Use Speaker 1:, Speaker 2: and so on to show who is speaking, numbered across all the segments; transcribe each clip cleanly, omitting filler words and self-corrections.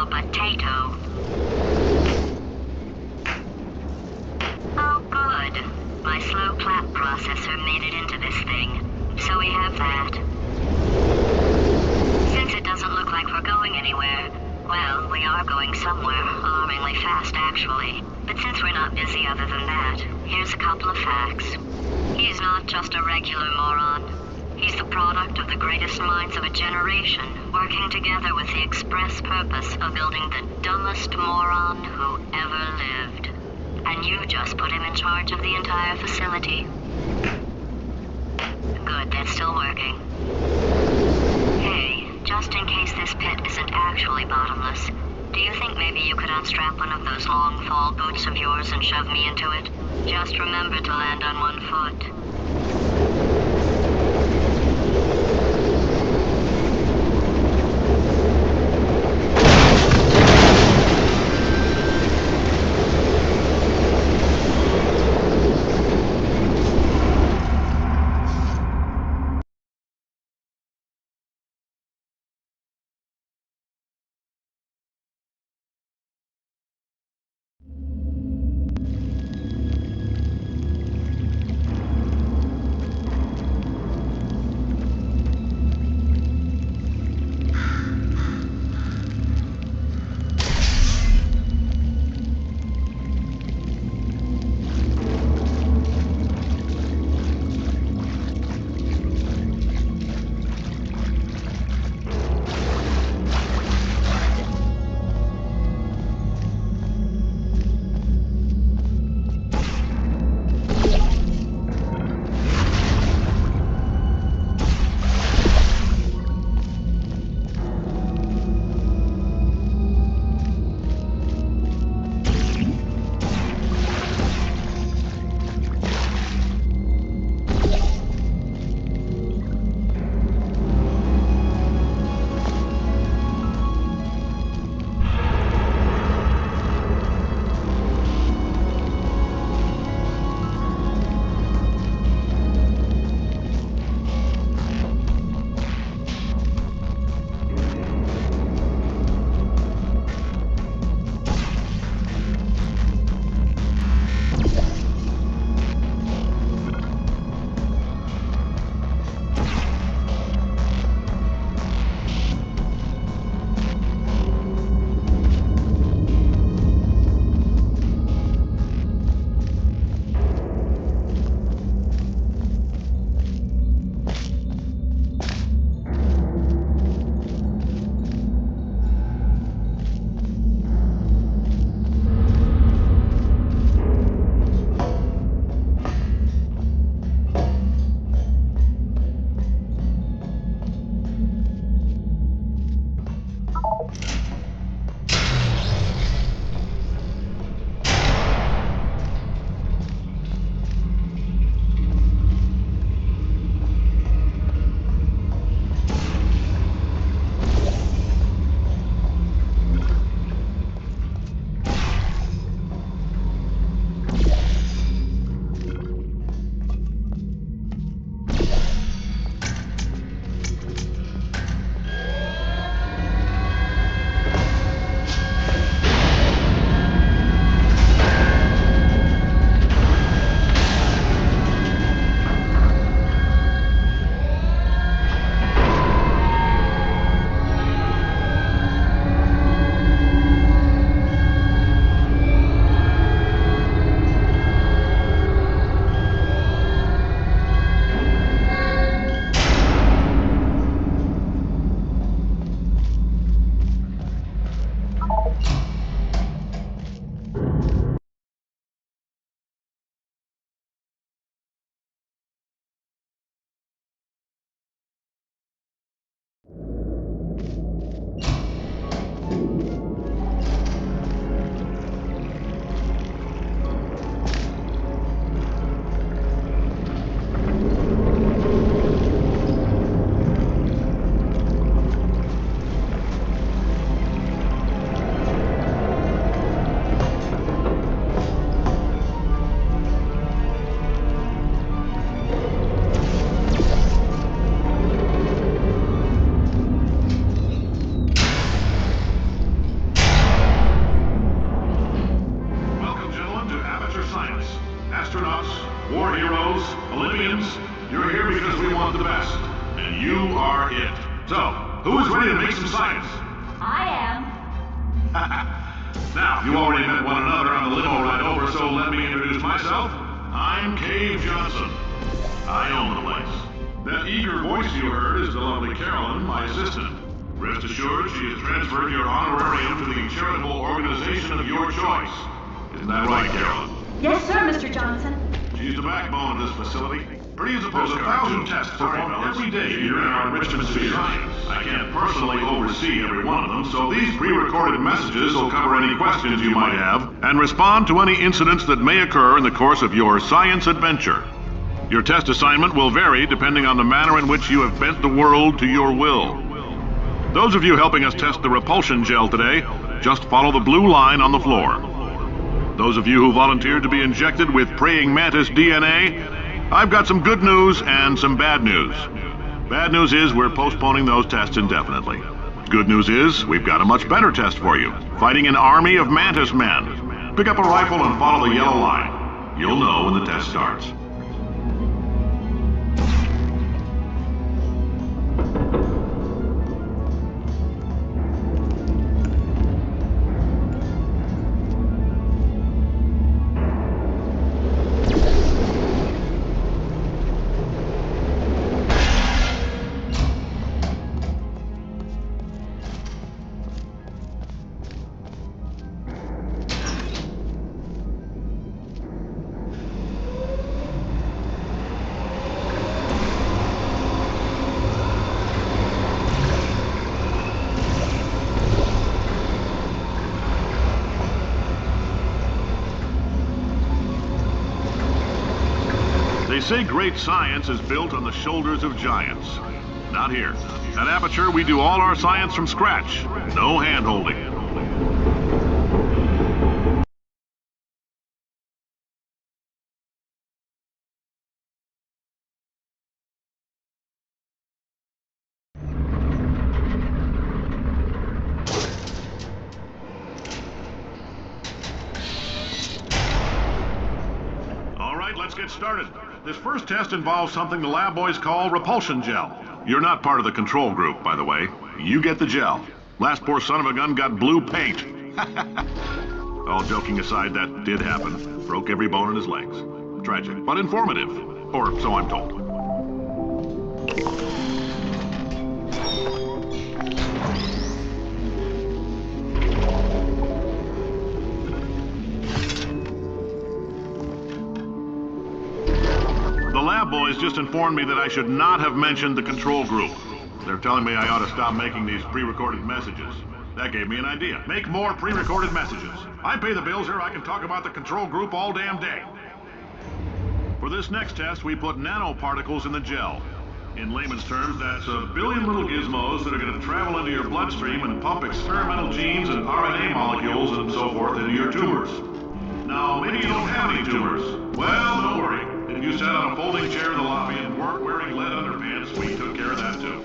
Speaker 1: a potato. Oh, good. My slow clap processor made it into this thing, so we have that. Since it doesn't look like we're going anywhere, well, we are going somewhere, alarmingly fast actually. But since we're not busy other than that, here's a couple of facts. He's not just a regular moron. He's the product of the greatest minds of a generation, working together with the express purpose of building the dumbest moron who ever lived. And you just put him in charge of the entire facility. Good, that's still working. Hey, just in case this pit isn't actually bottomless, do you think maybe you could unstrap one of those long fall boots of yours and shove me into it? Just remember to land on one foot.
Speaker 2: superheroes, Olympians, you're here because we want the best. And you are it. So, who is ready to make some science?
Speaker 3: I am.
Speaker 2: Now, you already met one another on the limo ride over, so let me introduce myself. I'm Cave Johnson. I own the place. That eager voice you heard is the lovely Carolyn, my assistant. Rest assured, she has transferred your honorarium to the charitable organization of your choice. Isn't that right, Carolyn?
Speaker 3: Yes, sir, Mr. Johnson.
Speaker 2: She's the backbone of this facility. Pretty as opposed to 1,000 tests performed every day here in our enrichment sphere. I can't personally oversee every one of them, so these pre-recorded messages will cover any questions you might have and respond to any incidents that may occur in the course of your science adventure. Your test assignment will vary depending on the manner in which you have bent the world to your will. Those of you helping us test the repulsion gel today, just follow the blue line on the floor. Those of you who volunteered to be injected with praying mantis DNA, I've got some good news and some bad news. Bad news is we're postponing those tests indefinitely. Good news is we've got a much better test for you, fighting an army of mantis men. Pick up a rifle and follow the yellow line. You'll know when the test starts. They say great science is built on the shoulders of giants. Not here. At Aperture, we do all our science from scratch. No hand-holding. All right, let's get started. This first test involves something the lab boys call repulsion gel. You're not part of the control group, by the way. You get the gel. Last poor son of a gun got blue paint. All joking aside, that did happen. Broke every bone in his legs. Tragic, but informative. Or so I'm told. The lab boys just informed me that I should not have mentioned the control group. They're telling me I ought to stop making these pre-recorded messages. That gave me an idea. Make more pre-recorded messages. I pay the bills here, I can talk about the control group all damn day. For this next test, we put nanoparticles in the gel. In layman's terms, that's a billion little gizmos that are going to travel into your bloodstream and pump experimental genes and RNA molecules and so forth into your tumors. Now, maybe you don't have any tumors. Well, don't worry. If you sat on a folding chair in the lobby and weren't wearing lead underpants, we took care of that too.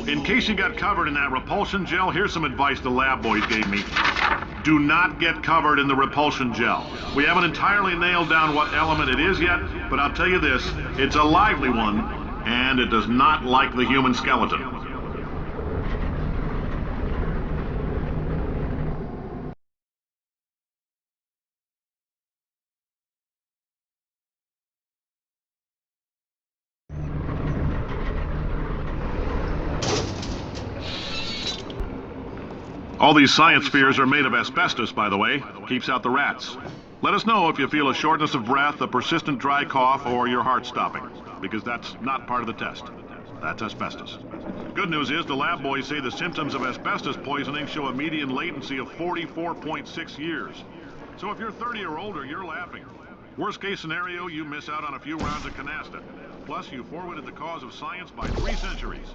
Speaker 2: In case you got covered in that repulsion gel, here's some advice the lab boys gave me. Do not get covered in the repulsion gel. We haven't entirely nailed down what element it is yet, but I'll tell you this, it's a lively one, and it does not like the human skeleton. All these science spheres are made of asbestos, by the way. Keeps out the rats. Let us know if you feel a shortness of breath, a persistent dry cough, or your heart stopping, because that's not part of the test. That's asbestos. Good news is the lab boys say the symptoms of asbestos poisoning show a median latency of 44.6 years. So if you're 30 or older, you're laughing. Worst case scenario, you miss out on a few rounds of canasta. Plus, you forwarded the cause of science by 3 centuries.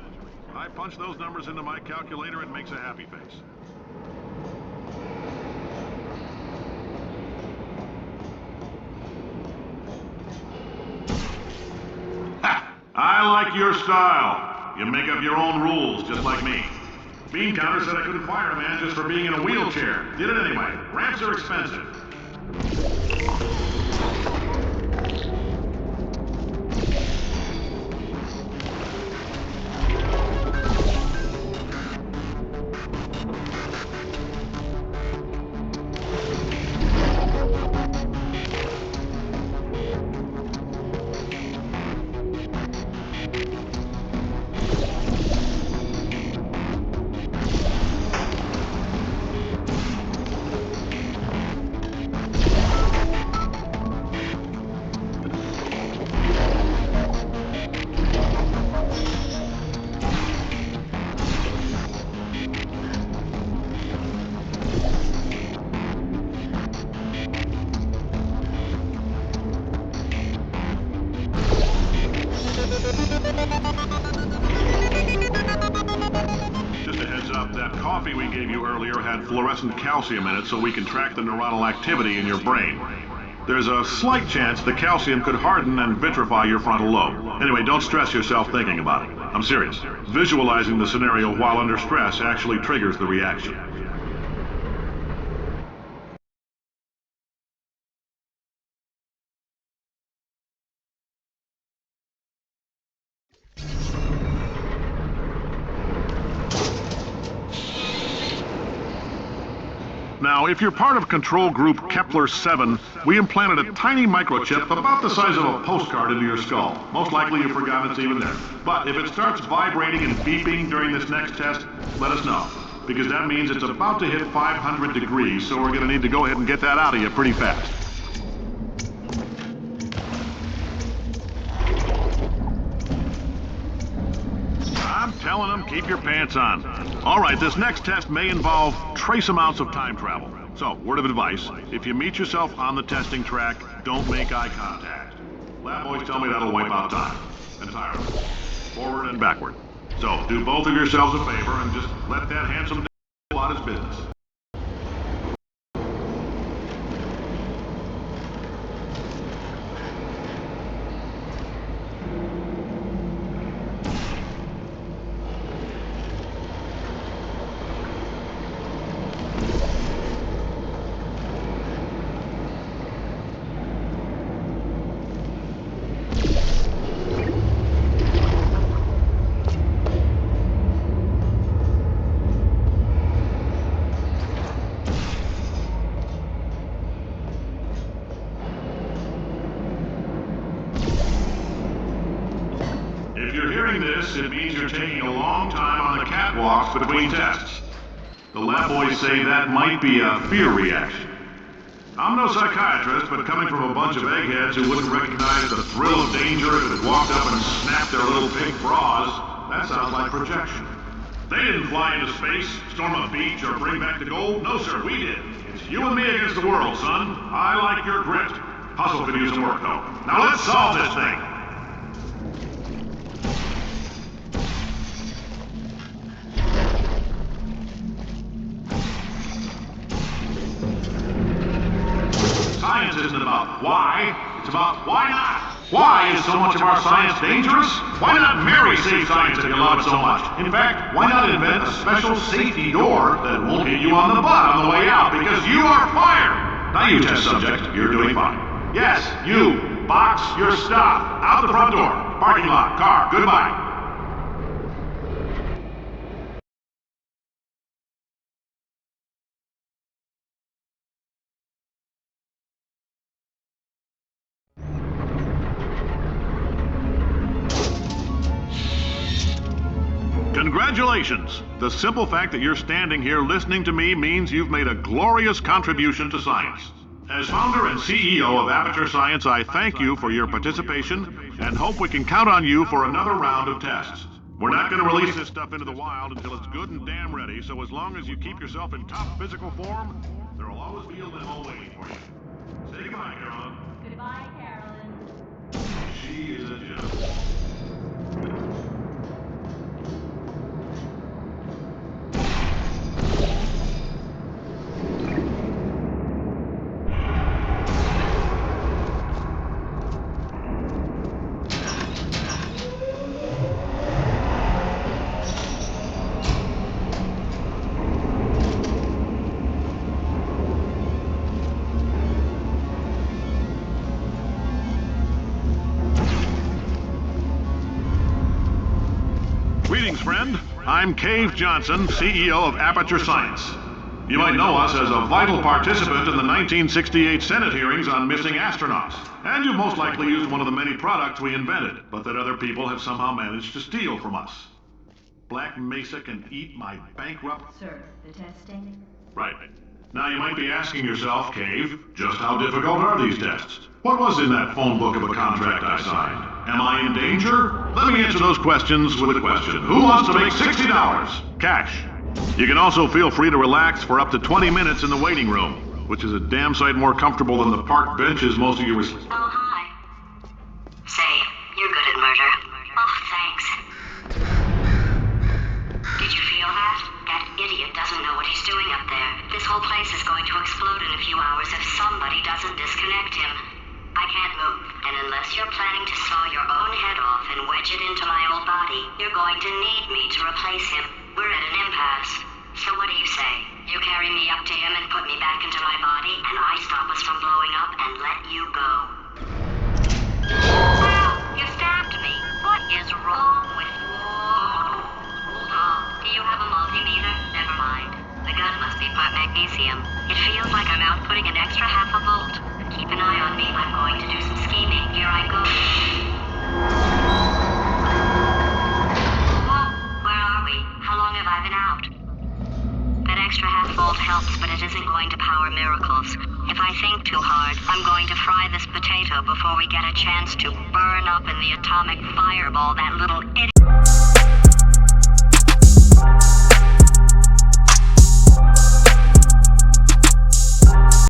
Speaker 2: I punch those numbers into my calculator and makes a happy face. Ha! I like your style. You make up your own rules, just like me. Bean Counter said I couldn't fire a man just for being in a wheelchair. Did it anyway. Ramps are expensive. Just a heads up, that coffee we gave you earlier had fluorescent calcium in it so we can track the neuronal activity in your brain. There's a slight chance the calcium could harden and vitrify your frontal lobe. Anyway, don't stress yourself thinking about it. I'm serious. Visualizing the scenario while under stress actually triggers the reaction. Now, if you're part of control group Kepler 7, we implanted a tiny microchip about the size of a postcard into your skull. Most likely you've forgotten it's even there. But if it starts vibrating and beeping during this next test, let us know. Because that means it's about to hit 500 degrees, so we're going to need to go ahead and get that out of you pretty fast. I'm telling them, keep your pants on. All right, this next test may involve trace amounts of time travel. So, word of advice, if you meet yourself on the testing track, don't make eye contact. Lab boys tell me that'll wipe out time. Entirely. Forward and backward. So, do both of yourselves a favor and just let that handsome go out his business. If you're hearing this, it means you're taking a long time on the catwalks between tests. The lab boys say that might be a fear reaction. I'm no psychiatrist, but coming from a bunch of eggheads who wouldn't recognize the thrill of danger if it walked up and snapped their little pink bras, that sounds like projection. They didn't fly into space, storm a beach, or bring back the gold. No, sir, we did. It's you and me against the world, son. I like your grit. Hustle could use some work, though. Now let's solve this thing. Science isn't about why, it's about why not. Why is so much of our science dangerous? Why not marry safe science if you love it so much? In fact, why not invent a special safety door that won't hit you on the butt on the way out because you are fired? Now you test subject, you're doing fine. Yes, you, box your stuff. Out the front door. Parking lot, car, goodbye. Congratulations! The simple fact that you're standing here listening to me means you've made a glorious contribution to science. As founder and CEO of Aperture Science, I thank you for your participation and hope we can count on you for another round of tests. We're not going to release this stuff into the wild until it's good and damn ready, so as long as you keep yourself in top physical form, there will always be a limo waiting for you. Say goodbye, Carolyn.
Speaker 3: Goodbye, Carolyn.
Speaker 2: She is a gem. Greetings, friend. I'm Cave Johnson, CEO of Aperture Science. You might know us as a vital participant in the 1968 Senate hearings on missing astronauts. And you've most likely used one of the many products we invented, but that other people have somehow managed to steal from us. Black Mesa can eat my bankrupt...
Speaker 3: Sir, the testing?
Speaker 2: Right. Now you might be asking yourself, Cave, just how difficult are these tests? What was in that phone book of a contract I signed? Am I in danger? Let me answer those questions with a question. Who wants to make $60? Cash. You can also feel free to relax for up to 20 minutes in the waiting room, which is a damn sight more comfortable than the park benches most of you were...
Speaker 1: Oh, hi. Say, you're good at murder. Oh, thanks. Did you feel that? That idiot doesn't know what he's doing up there. This whole place is going to explode in a few hours if somebody doesn't disconnect him. I can't move, and unless you're planning to saw your own head off and wedge it into my old body, you're going to need me to replace him. We're at an impasse. So what do you say? You carry me up to him and put me back into my body, and I stop us from blowing up and let you go. Well, you stabbed me. What is wrong with you? Hold on. Do you have a multimeter? Never mind. The gun must be part magnesium. It feels like I'm outputting an extra half a volt. Keep an eye on me. I'm going to do some scheming. Here I go. Whoa, where are we? How long have I been out? That extra half volt helps, but it isn't going to power miracles. If I think too hard, I'm going to fry this potato before we get a chance to burn up in the atomic fireball that little idiot